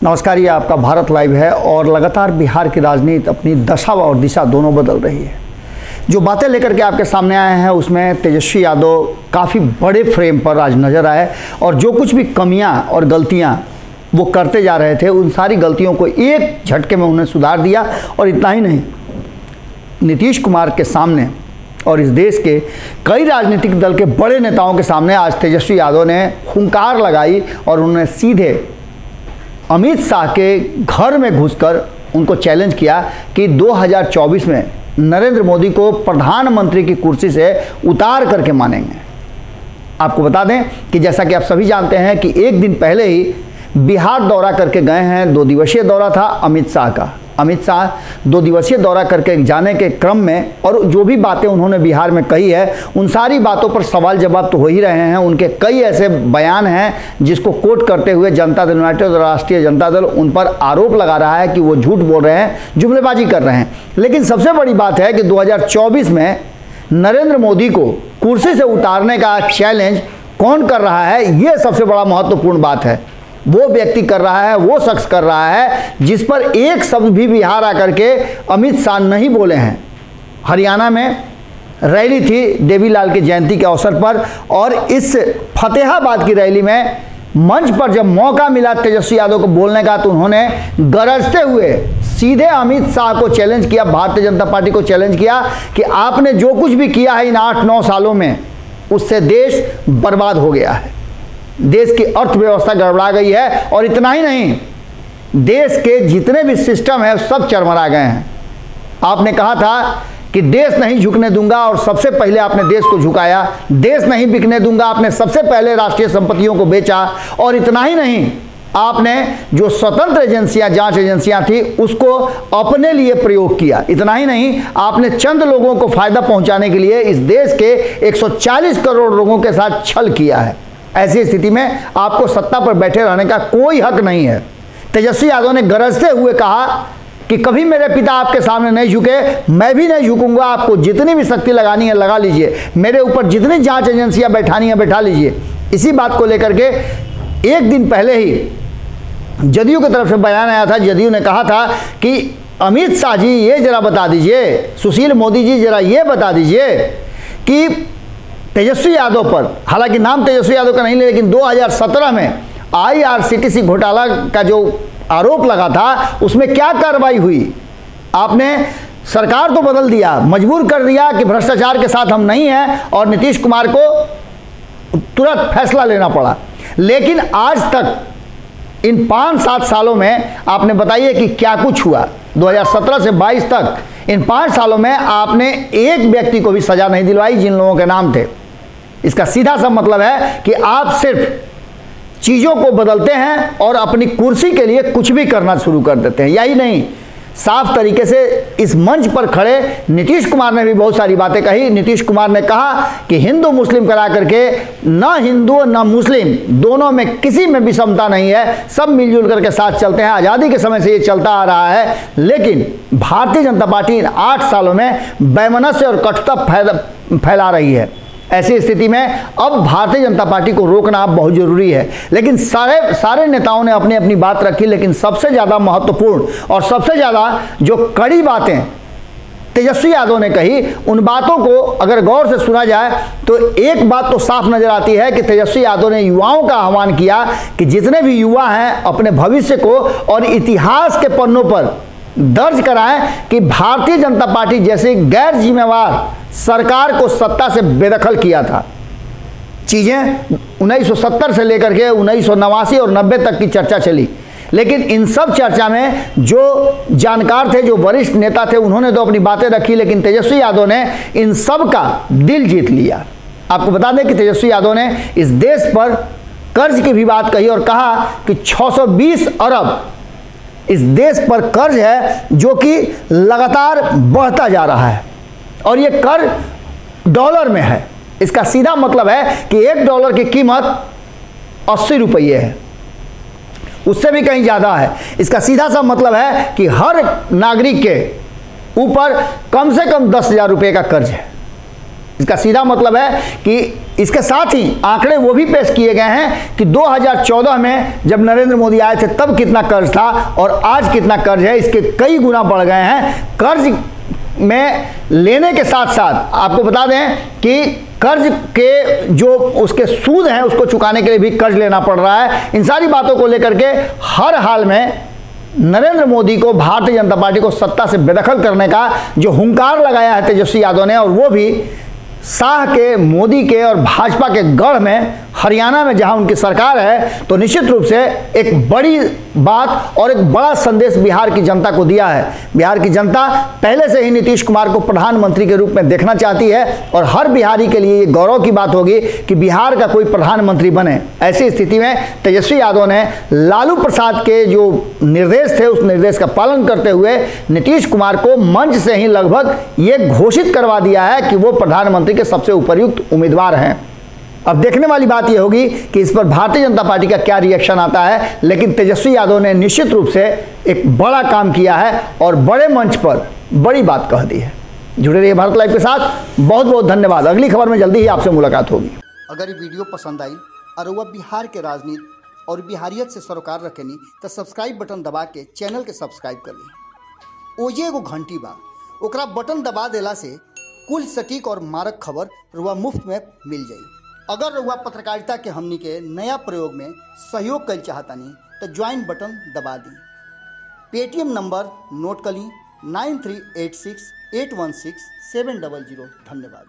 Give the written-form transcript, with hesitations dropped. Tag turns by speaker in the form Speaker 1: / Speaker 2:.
Speaker 1: नमस्कार, ये आपका भारत लाइव है और लगातार बिहार की राजनीति अपनी दशा और दिशा दोनों बदल रही है। जो बातें लेकर के आपके सामने आए हैं उसमें तेजस्वी यादव काफ़ी बड़े फ्रेम पर आज नज़र आए और जो कुछ भी कमियां और गलतियां वो करते जा रहे थे उन सारी गलतियों को एक झटके में उन्हें सुधार दिया। और इतना ही नहीं, नीतीश कुमार के सामने और इस देश के कई राजनीतिक दल के बड़े नेताओं के सामने आज तेजस्वी यादव ने हुंकार लगाई और उन्होंने सीधे अमित शाह के घर में घुसकर उनको चैलेंज किया कि 2024 में नरेंद्र मोदी को प्रधानमंत्री की कुर्सी से उतार करके मानेंगे। आपको बता दें कि जैसा कि आप सभी जानते हैं कि एक दिन पहले ही बिहार दौरा करके गए हैं। 2 दिवसीय दौरा था अमित शाह का। अमित शाह 2 दिवसीय दौरा करके जाने के क्रम में और जो भी बातें उन्होंने बिहार में कही है उन सारी बातों पर सवाल जवाब तो हो ही रहे हैं। उनके कई ऐसे बयान हैं जिसको कोट करते हुए जनता दल यूनाइटेड और राष्ट्रीय जनता दल उन पर आरोप लगा रहा है कि वो झूठ बोल रहे हैं, जुमलेबाजी कर रहे हैं। लेकिन सबसे बड़ी बात है कि 2024 में नरेंद्र मोदी को कुर्सी से उतारने का चैलेंज कौन कर रहा है, ये सबसे बड़ा महत्वपूर्ण बात है। वो व्यक्ति कर रहा है, वो शख्स कर रहा है जिस पर एक शब्द भी बिहार आकर के अमित शाह नहीं बोले हैं। हरियाणा में रैली थी देवीलाल की जयंती के अवसर पर और इस फतेहाबाद की रैली में मंच पर जब मौका मिला तेजस्वी यादव को बोलने का तो उन्होंने गरजते हुए सीधे अमित शाह को चैलेंज किया, भारतीय जनता पार्टी को चैलेंज किया कि आपने जो कुछ भी किया है इन 8-9 सालों में उससे देश बर्बाद हो गया है, देश की अर्थव्यवस्था गड़बड़ा गई है और इतना ही नहीं, देश के जितने भी सिस्टम है सब चरमरा गए हैं। आपने कहा था कि देश नहीं झुकने दूंगा और सबसे पहले आपने देश को झुकाया। देश नहीं बिकने दूंगा, आपने सबसे पहले राष्ट्रीय संपत्तियों को बेचा। और इतना ही नहीं, आपने जो स्वतंत्र एजेंसियां, जांच एजेंसियां थी उसको अपने लिए प्रयोग किया। इतना ही नहीं, आपने चंद लोगों को फायदा पहुंचाने के लिए इस देश के 140 करोड़ लोगों के साथ छल किया है। ऐसी स्थिति में आपको सत्ता पर बैठे रहने का कोई हक नहीं है। तेजस्वी यादव ने गरजते हुए कहा कि कभी मेरे पिता आपके सामने नहीं झुके, मैं भी नहीं झुकूंगा। आपको जितनी भी शक्ति लगानी है लगा लीजिए, मेरे ऊपर जितनी जांच एजेंसियां बैठानी है बैठा लीजिए। इसी बात को लेकर के एक दिन पहले ही जदयू की तरफ से बयान आया था। जदयू ने कहा था कि अमित शाह जी ये जरा बता दीजिए, सुशील मोदी जी जरा ये बता दीजिए कि तेजस्वी यादव पर, हालांकि नाम तेजस्वी यादव का नहीं लेकिन 2017 में IRCTC घोटाला का जो आरोप लगा था उसमें क्या कार्रवाई हुई। आपने सरकार तो बदल दिया, मजबूर कर दिया कि भ्रष्टाचार के साथ हम नहीं हैं और नीतीश कुमार को तुरंत फैसला लेना पड़ा। लेकिन आज तक इन 5-7 सालों में आपने बताइए कि क्या कुछ हुआ। 2017 से 22 तक इन 5 सालों में आपने एक व्यक्ति को भी सजा नहीं दिलवाई जिन लोगों के नाम थे। इसका सीधा सा मतलब है कि आप सिर्फ चीज़ों को बदलते हैं और अपनी कुर्सी के लिए कुछ भी करना शुरू कर देते हैं। यही नहीं, साफ तरीके से इस मंच पर खड़े नीतीश कुमार ने भी बहुत सारी बातें कही। नीतीश कुमार ने कहा कि हिंदू मुस्लिम करा करके ना हिंदू ना मुस्लिम दोनों में किसी में विषमता नहीं है, सब मिलजुल करके साथ चलते हैं। आज़ादी के समय से ये चलता आ रहा है। लेकिन भारतीय जनता पार्टी इन 8 सालों में वैमनस्य और कटुता फैला रही है। ऐसी स्थिति में अब भारतीय जनता पार्टी को रोकना बहुत जरूरी है। लेकिन सारे नेताओं ने अपनी अपनी बात रखी, लेकिन सबसे ज़्यादा महत्वपूर्ण और सबसे ज़्यादा जो कड़ी बातें तेजस्वी यादव ने कही, उन बातों को अगर गौर से सुना जाए तो एक बात तो साफ नजर आती है कि तेजस्वी यादव ने युवाओं का आह्वान किया कि जितने भी युवा हैं अपने भविष्य को और इतिहास के पन्नों पर दर्ज कराएं कि भारतीय जनता पार्टी जैसी गैर जिम्मेवार सरकार को सत्ता से बेदखल किया था। चीज़ें 1970 से लेकर के 1989 और 90 तक की चर्चा चली, लेकिन इन सब चर्चा में जो जानकार थे, जो वरिष्ठ नेता थे, उन्होंने तो अपनी बातें रखी, लेकिन तेजस्वी यादव ने इन सब का दिल जीत लिया। आपको बता दें कि तेजस्वी यादव ने इस देश पर कर्ज की भी बात कही और कहा कि 620 अरब इस देश पर कर्ज है जो कि लगातार बढ़ता जा रहा है और ये कर्ज डॉलर में है। इसका सीधा मतलब है कि $1 की कीमत 80 रुपये है, उससे भी कहीं ज़्यादा है। इसका सीधा सा मतलब है कि हर नागरिक के ऊपर कम से कम 10,000 रुपये का कर्ज है। इसका सीधा मतलब है कि इसके साथ ही आंकड़े वो भी पेश किए गए हैं कि 2014 में जब नरेंद्र मोदी आए थे तब कितना कर्ज था और आज कितना कर्ज है, इसके कई गुना बढ़ गए हैं। कर्ज में लेने के साथ साथ आपको बता दें कि कर्ज के जो उसके सूद हैं उसको चुकाने के लिए भी कर्ज लेना पड़ रहा है। इन सारी बातों को लेकर के हर हाल में नरेंद्र मोदी को, भारतीय जनता पार्टी को सत्ता से बेदखल करने का जो हुंकार लगाया है तेजस्वी यादव ने, और वो भी शाह के, मोदी के और भाजपा के गढ़ में, हरियाणा में जहां उनकी सरकार है, तो निश्चित रूप से एक बड़ी बात और एक बड़ा संदेश बिहार की जनता को दिया है। बिहार की जनता पहले से ही नीतीश कुमार को प्रधानमंत्री के रूप में देखना चाहती है और हर बिहारी के लिए ये गौरव की बात होगी कि बिहार का कोई प्रधानमंत्री बने। ऐसी स्थिति में तेजस्वी यादव ने लालू प्रसाद के जो निर्देश थे उस निर्देश का पालन करते हुए नीतीश कुमार को मंच से ही लगभग ये घोषित करवा दिया है कि वो प्रधानमंत्री के सबसे उपयुक्त उम्मीदवार हैं। अब देखने वाली बात यह होगी कि इस पर भारतीय जनता पार्टी का क्या रिएक्शन आता है, लेकिन तेजस्वी यादव ने निश्चित रूप से एक बड़ा काम किया है और बड़े मंच पर बड़ी बात कह दी है। जुड़े रहिए भारत लाइव के साथ। बहुत बहुत धन्यवाद। अगली खबर में जल्दी ही आपसे मुलाकात होगी। अगर ये वीडियो पसंद आई और वह बिहार के राजनीति और बिहारियत से सरोकार रखेनी तो सब्सक्राइब बटन दबा के चैनल के सब्सक्राइब कर ली। ओजे एगो घंटी बा, ओकरा बटन दबा देला से कुल सटीक और मारक खबर रुआ मुफ्त में मिल जाई। अगर रुआ पत्रकारिता के हमनी के नया प्रयोग में सहयोग कर चाहतानी तो ज्वाइन बटन दबा दी। पेटीएम नंबर नोट कर ली 9386816700। धन्यवाद।